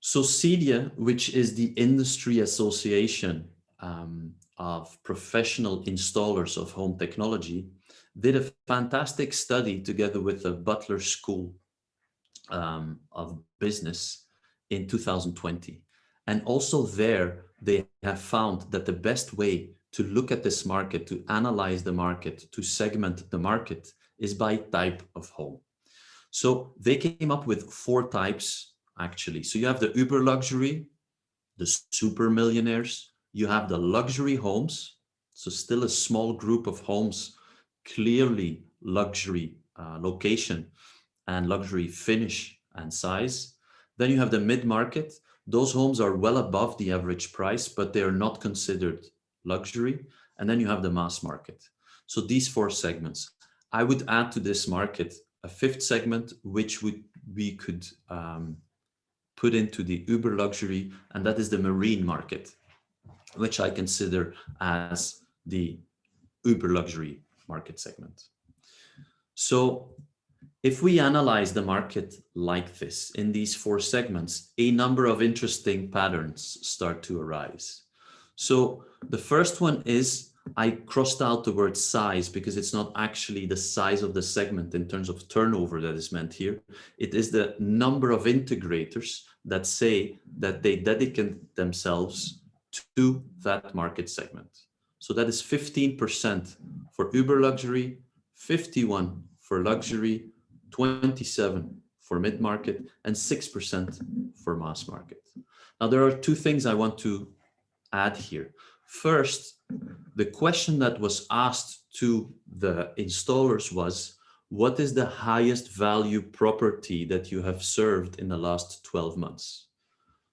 So CEDIA, which is the industry association of professional installers of home technology, did a fantastic study together with the Butler School of Business in 2020. And also there, they have found that the best way to look at this market, to analyze the market, to segment the market is by type of home. So they came up with 4 types actually. So you have the uber luxury, the super millionaires, you have the luxury homes. So still a small group of homes, clearly luxury location and luxury finish and size. Then you have the mid-market. Those homes are well above the average price, but they are not considered luxury. And then you have the mass market. So these 4 segments. I would add to this market a 5th segment, which we could put into the uber luxury, and that is the marine market, which I consider as the uber luxury market segment. So if we analyze the market like this, in these 4 segments, a number of interesting patterns start to arise. So the first one is, I crossed out the word size because it's not actually the size of the segment in terms of turnover that is meant here. It is the number of integrators that say that they dedicate themselves to that market segment. So that is 15% for uber luxury, 51 for luxury, 27 for mid-market, and 6% for mass market. Now, there are 2 things I want to add here. First, the question that was asked to the installers was, what is the highest value property that you have served in the last 12 months?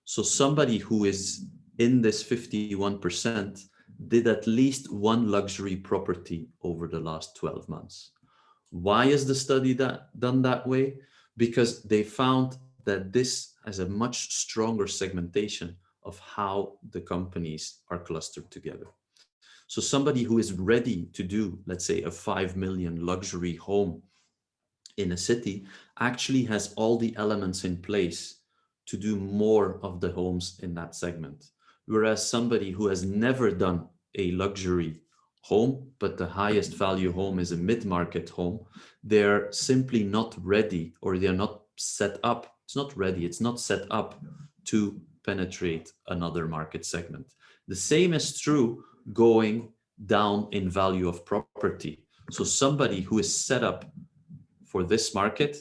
So somebody who is in this 51% did at least 1 luxury property over the last 12 months. Why is the study done that way? Because they found that this has a much stronger segmentation of how the companies are clustered together. So somebody who is ready to do, let's say, a 5 million luxury home in a city actually has all the elements in place to do more of the homes in that segment. Whereas somebody who has never done a luxury home, but the highest value home is a mid-market home, they're simply not ready, or they're not set up. It's not ready, it's not set up to penetrate another market segment. The same is true going down in value of property. So somebody who is set up for this market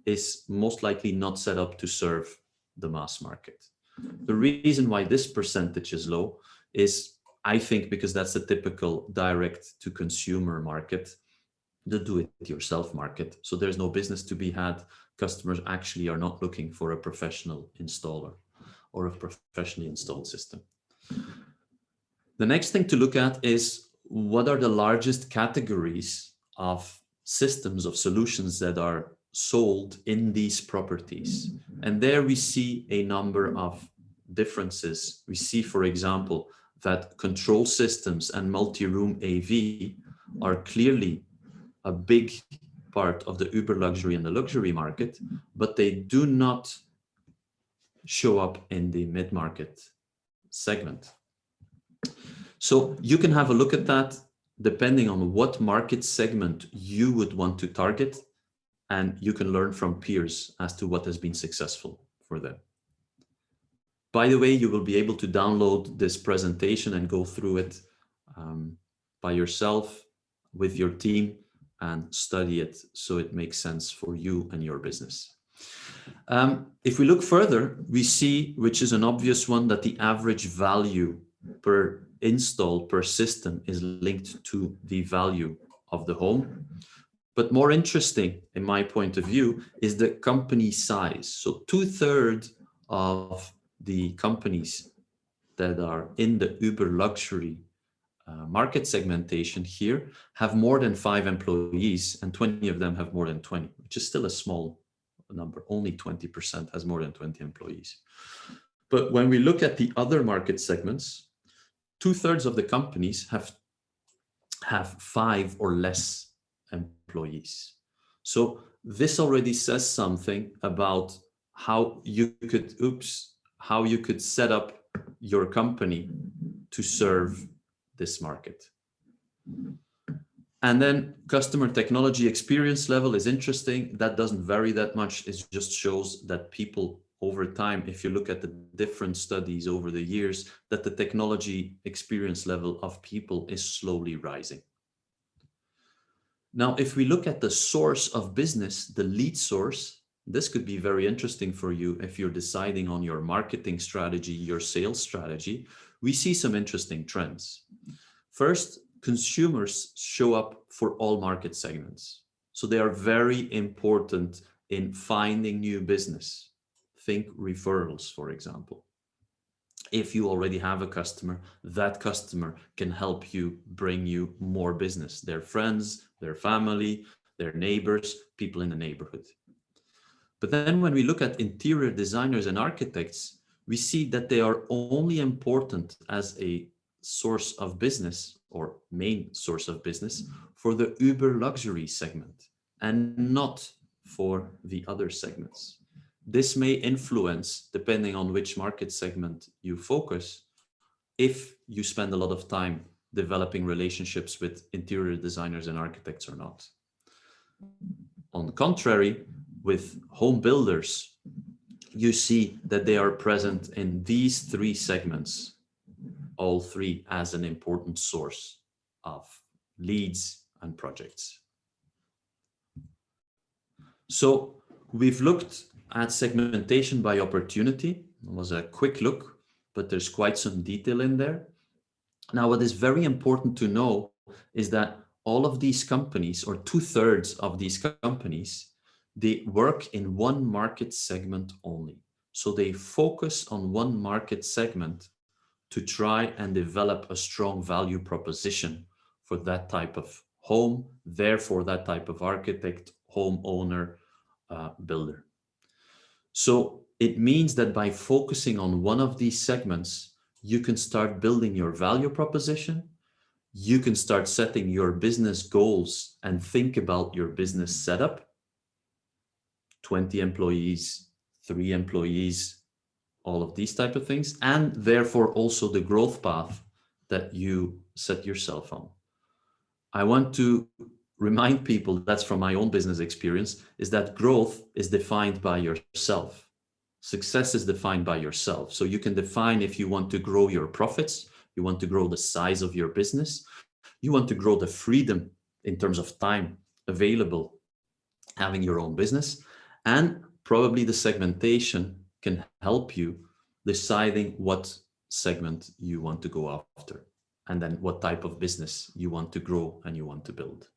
is most likely not set up to serve the mass market. The reason why this percentage is low is, I think, because that's a typical direct to consumer market, the do-it-yourself market. So there's no business to be had. Customers actually are not looking for a professional installer or a professionally installed system. The next thing to look at is, what are the largest categories of systems, of solutions that are sold in these properties? And there we see a number of differences. We see, for example, that control systems and multi-room AV are clearly a big part of the uber luxury and the luxury market, but they do not show up in the mid-market segment. So you can have a look at that depending on what market segment you would want to target, and you can learn from peers as to what has been successful for them. By the way, you will be able to download this presentation and go through it by yourself with your team and study it so it makes sense for you and your business. If we look further, we see, which is an obvious one, that the average value per install per system is linked to the value of the home. But more interesting, in my point of view, is the company size. So 2/3 of the companies that are in the uber luxury market segmentation here have more than 5 employees, and 20 of them have more than 20, which is still a small number. Only 20% has more than 20 employees. But when we look at the other market segments, 2/3 of the companies have 5 or less employees. So this already says something about how you could, how you could set up your company to serve this market. And then customer technology experience level is interesting. That doesn't vary that much. It just shows that people over time, if you look at the different studies over the years, that the technology experience level of people is slowly rising. Now, if we look at the source of business, the lead source, this could be very interesting for you if you're deciding on your marketing strategy, your sales strategy. We see some interesting trends. First, consumers show up for all market segments. So they are very important in finding new business. Think referrals, for example. If you already have a customer, that customer can help you bring you more business, their friends, their family, their neighbors, people in the neighborhood. But then when we look at interior designers and architects, we see that they are only important as a source of business or main source of business for the uber luxury segment and not for the other segments. This may influence, depending on which market segment you focus, if you spend a lot of time developing relationships with interior designers and architects or not. On the contrary, with home builders, you see that they are present in these three segments, all three as an important source of leads and projects. So we've looked at segmentation by opportunity. It was a quick look, but there's quite some detail in there. Now, what is very important to know is that all of these companies, or 2/3 of these companies, they work in one market segment only. So they focus on one market segment to try and develop a strong value proposition for that type of home, therefore that type of architect, homeowner, builder. So it means that by focusing on one of these segments, you can start building your value proposition. You can start setting your business goals and think about your business setup. 20 employees, 3 employees, all of these type of things, and therefore also the growth path that you set yourself on. I want to remind people, that's from my own business experience, is that growth is defined by yourself. Success is defined by yourself. So you can define if you want to grow your profits, you want to grow the size of your business, you want to grow the freedom in terms of time available, having your own business, and probably the segmentation can help you deciding what segment you want to go after, and then what type of business you want to grow and you want to build.